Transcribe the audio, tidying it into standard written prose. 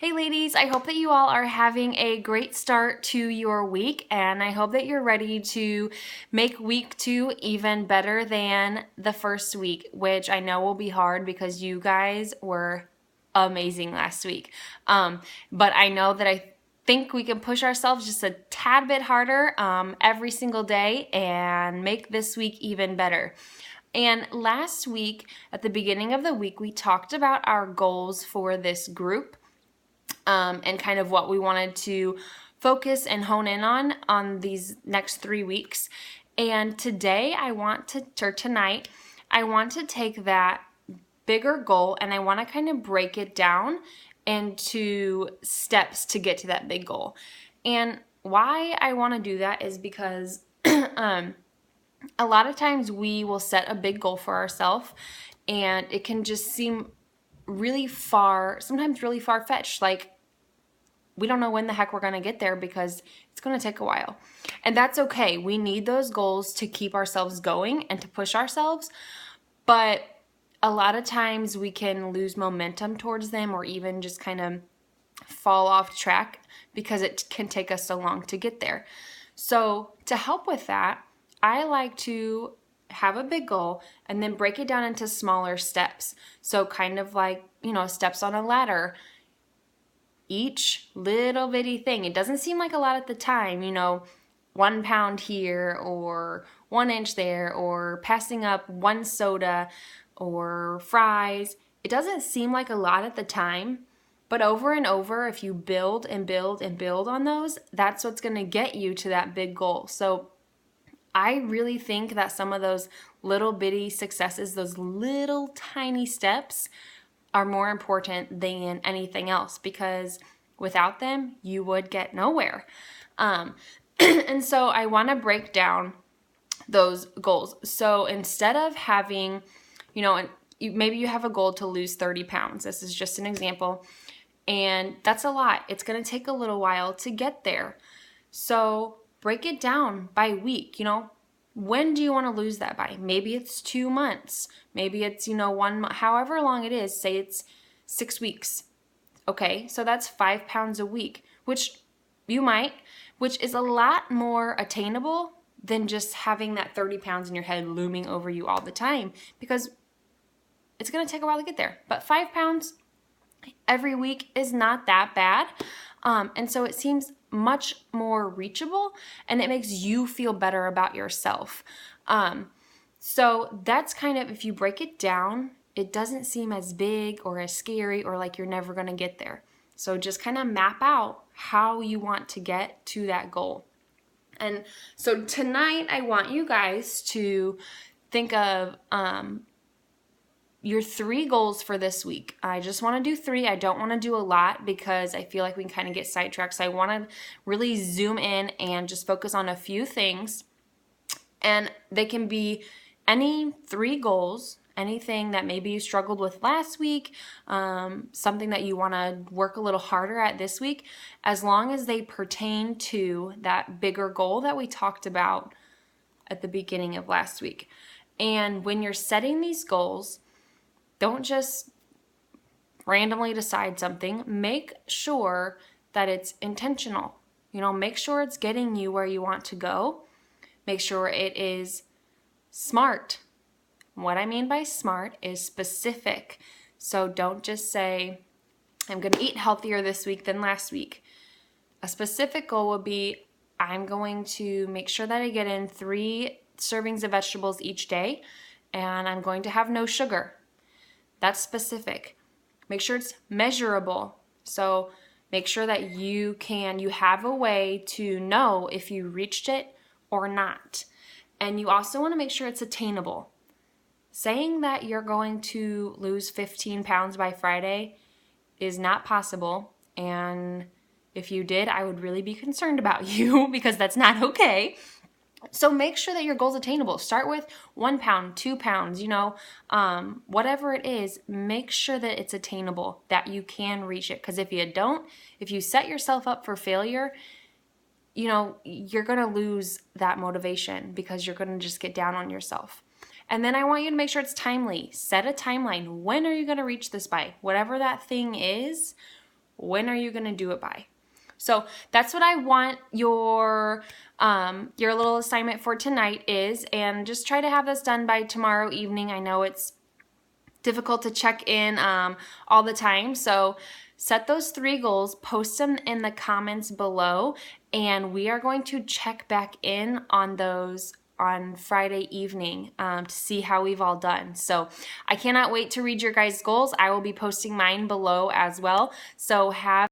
Hey ladies, I hope that you all are having a great start to your week, and I hope that you're ready to make week 2 even better than the first week, which I know will be hard because you guys were amazing last week. But I know that I think we can push ourselves just a tad bit harder every single day and make this week even better. And last week, at the beginning of the week, we talked about our goals for this group. And kind of what we wanted to focus and hone in on these next 3 weeks. And today tonight, I want to take that bigger goal and I want to kind of break it down into steps to get to that big goal. And why I want to do that is because a lot of times we will set a big goal for ourselves and it can just seem sometimes really far-fetched. Like, we don't know when the heck we're going to get there because it's going to take a while. And that's okay. We need those goals to keep ourselves going and to push ourselves. But a lot of times we can lose momentum towards them or even just kind of fall off track because it can take us so long to get there. So to help with that, I like to have a big goal and then break it down into smaller steps. So kind of like, steps on a ladder. Each little bitty thing. It doesn't seem like a lot at the time, 1 pound here or 1 inch there or passing up 1 soda or fries. It doesn't seem like a lot at the time, but over and over, if you build and build and build on those, that's what's going to get you to that big goal. So I really think that some of those little bitty successes, those little tiny steps, are more important than anything else because without them, you would get nowhere. And so I want to break down those goals. So instead of having, maybe you have a goal to lose 30 pounds. This is just an example. And that's a lot. It's going to take a little while to get there. So break it down by week. When do you want to lose that by? Maybe it's 2 months. Maybe it's, 1 month, however long it is. Say it's 6 weeks. Okay, so that's 5 pounds a week, which is a lot more attainable than just having that 30 pounds in your head looming over you all the time because it's going to take a while to get there. But 5 pounds every week is not that bad. And so it seems much more reachable and it makes you feel better about yourself. So that's kind of, if you break it down, it doesn't seem as big or as scary or like you're never going to get there. So just kind of map out how you want to get to that goal. And so tonight I want you guys to think of your 3 goals for this week. I just want to do 3. I don't want to do a lot because I feel like we can kind of get sidetracked. So I want to really zoom in and just focus on a few things. And they can be any 3 goals, anything that maybe you struggled with last week, something that you want to work a little harder at this week, as long as they pertain to that bigger goal that we talked about at the beginning of last week. And when you're setting these goals, don't just randomly decide something. Make sure that it's intentional. Make sure it's getting you where you want to go. Make sure it is smart. What I mean by smart is specific. So don't just say, I'm going to eat healthier this week than last week. A specific goal would be, I'm going to make sure that I get in 3 servings of vegetables each day, and I'm going to have no sugar. That's specific. Make sure it's measurable. So make sure that you have a way to know if you reached it or not. And you also want to make sure it's attainable. Saying that you're going to lose 15 pounds by Friday is not possible. And if you did, I would really be concerned about you because that's not okay. So make sure that your goal is attainable. Start with 1 pound, 2 pounds, whatever it is, make sure that it's attainable, that you can reach it. Because if you set yourself up for failure, you're going to lose that motivation because you're going to just get down on yourself. And then I want you to make sure it's timely. Set a timeline. When are you going to reach this by? Whatever that thing is, When are you going to do it by? So that's what I want your little assignment for tonight is, and just try to have this done by tomorrow evening. I know it's difficult to check in all the time, so set those 3 goals, post them in the comments below, and we are going to check back in on those on Friday evening to see how we've all done. So I cannot wait to read your guys' goals. I will be posting mine below as well. So have